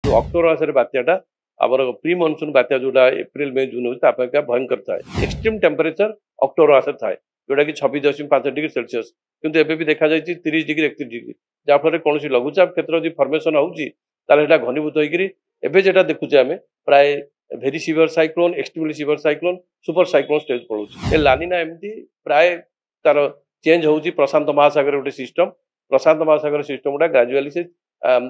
जो अक्टोबर मासरे बात्याटा आमर pre monsoon बात्या जोटा एप्रिल मे जून होता भयंकर थाए एक्सट्रीम टेम्परेचर अक्टोबर मास थाए जोटा कि 26.5 डिग्री सेल्सियस किंतु एबे भी देखा जायछि 30 डिग्री 31 डिग्री जाफल कौन लघुचाप क्षेत्र जो फर्मेसन होउछि ताले घनीभूत होइकरी एबे जेटा देखुचे आमे प्राय very severe cyclone extremely severe cyclone super cyclone stage पड़ोछि ए लानिना एमती प्राय तार चेंज होउछि प्रशांत महासागर गोटे सिस्टम प्रशांत महासागर सिस्टम गुटा ग्राजुअली से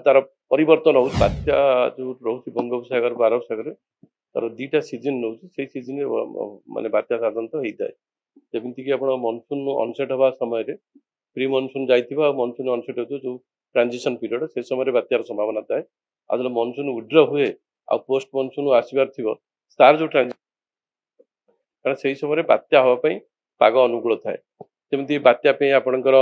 तार परिवर्तन हो बात्या जो रोचे बंगोपसागर भारत सागर तार दुटा सीजन नौ से सीजन माने बात्या साधारणतः होता है जमीक आप मनसून अनसेट हवा समय प्री मनसून जाइए मनसून अनसेट हो जो ट्रांजिशन पीरियड से समय बात्यार संभावना थाए आज मनसून विड्र हुए आ पोस्ट मनसून आसबार थी तार जो ट्रांजिशन से समय बात्या हाँपाई पाग अनुकूल थाए जमी बात्या आपणकर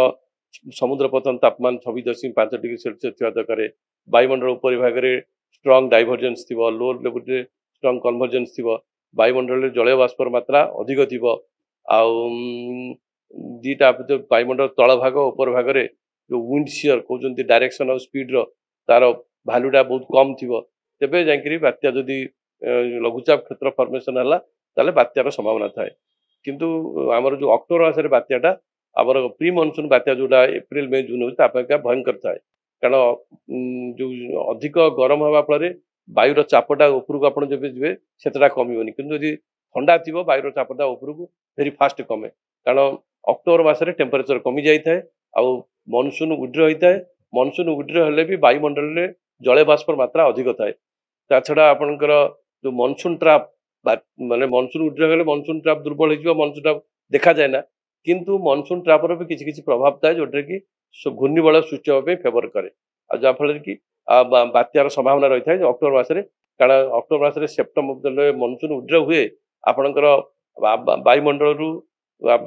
समुद्र पतन तापमान 26.5 डिग्री सेल्सियस थी दरकार वायुमंडल उपरिभाग स्ट्रंग डाइभर्जेंस थी लो लेवल स्ट्रंग कन्वर्जेंस थी वायुमंडल जलय बाष्पर मात्रा अधिक थी दीटा वायुमंडल तल भाग उपर भाग जो विंड शियर कहते डायरेक्शन ऑफ स्पीड तार भैल्यूटा बहुत कम थी तेबे जाकि बात्या जदि लघुचाप क्षेत्र फर्मेसन है बात्यार संभावना थाए किंतु आमर जो अक्टोबर मासरे बात्याटा आमर प्री मनसून बात्या जोटा एप्रिल मे जून होता भयंकर थाए कारण जो अधिक गरम हवा फल वायुर चापटा उपरको आप जी से कमिबनी किंतु यदि ठंडा थी वायुर चापटा उपरको भेरी फास्ट कमे कारण अक्टोबर मासरे टेम्परेचर कमी जाए आउ मनसून विड्र होता है मनसून विड्र हेले भी वायुमंडल जलय बाष्पर मात्रा अधिक थाए ता छड़ा आपणकर जो मनसून ट्राप माने मनसून विड्र हेले मनसून ट्राप दुर्बल हो मनसून ट्राप देखा जाए ना किंतु मनसून ट्रापर भी किसी प्रभाव थाए जोटा कि घूर्णिबल सृष्टि होगा फेवर करे जहाँफल कि बात्यार संभावना रही है अक्टोबर मासरे कारण अक्टोबर मासरे सेप्टेम्बर मनसून विड्र हुए आपणकर वायुमंडल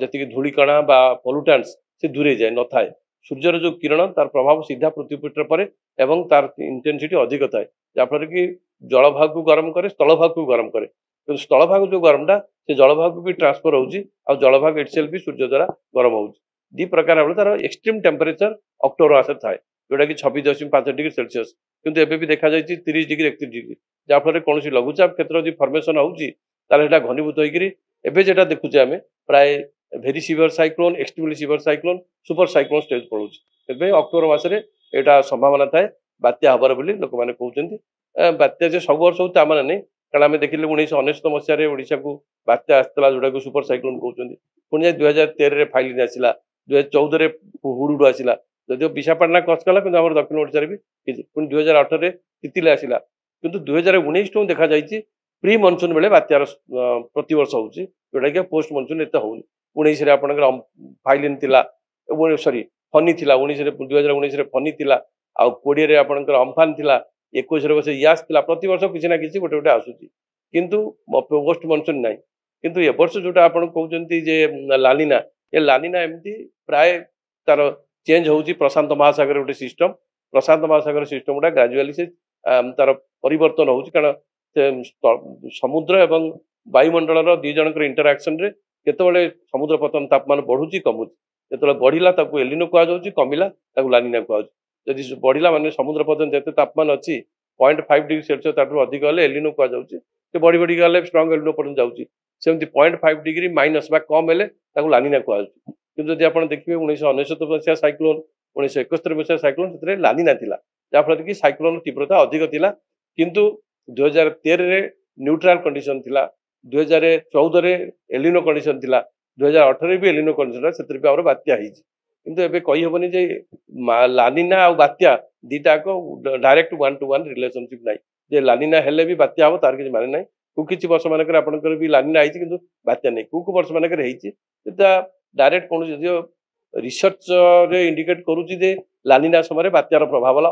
जी धूलिकणा पल्यूटान्स से दूरे जाए न थाए सूर्यर जो किरण तार प्रभाव सीधा पृथ्वी पृष्ठ पर एवं तार इंटेंसिटी अधिक थाए जहाँफल कि जलभाग को गरम करे स्थलभाग को गरम करे तो स्थलभाग जो गरमटा से जलभाग भी ट्रांसफर होउछि आ जलभाग इटसेल्फ भी सूर्य द्वारा गरम होउछि दी प्रकार भाव तार एक्सट्रीम टेम्परेचर अक्टोबर मास थाए जोटा कि 26.5 डिग्री सेल्सियस किंतु एबे भी देखा जायछि 30 डिग्री 31 डिग्री जहाँफल कौन लघुचाप क्षेत्र जो फर्मेसन होउछि ताले घनीभूत होइकरी एबे जेटा देखुचे आमे प्राय very severe cyclone extremely severe cyclone super cyclone stage पड़ोछि एबे अक्टोबर मासरे एटा संभावना थाए बात्या हबार बोली लोक माने कहउछन्ती बात्या जे सब वर्ष होता माने नै कारण आम देखिले 1999 मसीह ओडिशा को बात्या आसला जोटा को सुपर साइक्लोन कहते पुणी 2013 फाइलिन आसला 2014 हुडुडु आसला जदिव विशाखापाटना कच कला कि दक्षिण ओडिशा भी पुणी 2018 तितिले आसला किंतु 2019 टू देखा जाइए प्री मनसून बेले बात्यार प्रतिवर्ष होउछि जोटा कि पोस्ट मनसून एत होउनि 19 रे आपनकर फाइलिन थिला सॉरी फनी थिला 2019 रे फनी थिला आ 20 रे आपनकर अम्फान थिला 21 रे बसे यास थिला प्रतिवर्ष किसी ना किसी गोटे गोटे आसुछि किंतु पोस्ट मनसून नाही किंतु ए वर्ष जोटा आपण कहउचंती जे लानिना ए लानिना एमती प्राय तार चेंज होउछि प्रशांत महासागर गोटे सिस्टम प्रशांत महासागर सिस्टम गुटा ग्राजुअली से तार परिवर्तन होउछि कारण समुद्र एवं वायुमंडल दी जनकर इंटरएक्शन रे केतबेले समुद्र पतन तापमान बढ़ुछि कमुछि जेतबेले बढ़िला ताकू एलिनो कुआ जाउछि कमिला ताकू लानिना कुआ जाउछि जदि बढ़िला माने समुद्र पतन जेते तापमान अछि 0.5 डिग्री सेल्सियस ताठू अधिक हेले एलिनो कुआ जाउछि से बढ़ी बढ़ी गले स्ट्रॉन्ग एलिनो पर्यंत जाउछि सेमति 0.5 डिग्री माइनस बा कम हेले ताकू लानिना कुआ जाउछि किंतु जदि आपण देखिबे 1999 मसीहा साइक्लोन 1971 मसीहा साइक्लोन सेतरे लानिना थिला जा फल कि साइक्लोन तीव्रता अधिक थिला किंतु 2013 रे न्यूट्रल कंडीशन थिला 2014 रे एलिनो कंडीशन थिला 2018 भी एलिनो कंडीशन सेतरे भी हमर बात्या हिज किंतु एबे कहि हेबनी जे लानिना आ बात्या दीटा को डायरेक्ट 1-to-1 रिलेशनशिप नाही जे लानिना हेले भी बात्या हो तार कि माने नाही किछि वर्ष मानकर आपनकर भी लानिना आइछि किंतु बात्या नाही वर्ष मानकर हेइछि एटा डायरेक्ट कोन जदियो रिसर्च रे इंडिकेट करूछि जे लानिना समय बात्यार प्रभाव वाला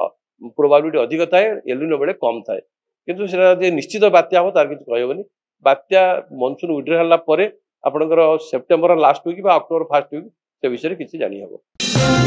प्रोबेबिलिटी अधिक थाए एलिनो बेले कम थाए किंतु सेटा जे निश्चित बात्या हो तार कि कहबनी बात्या मनसून विड्र हला परे आपनकर सेप्टेम्बर लास्ट वीक बा अक्टोबर फर्स्ट वीक से विषय किसी जानी हबो।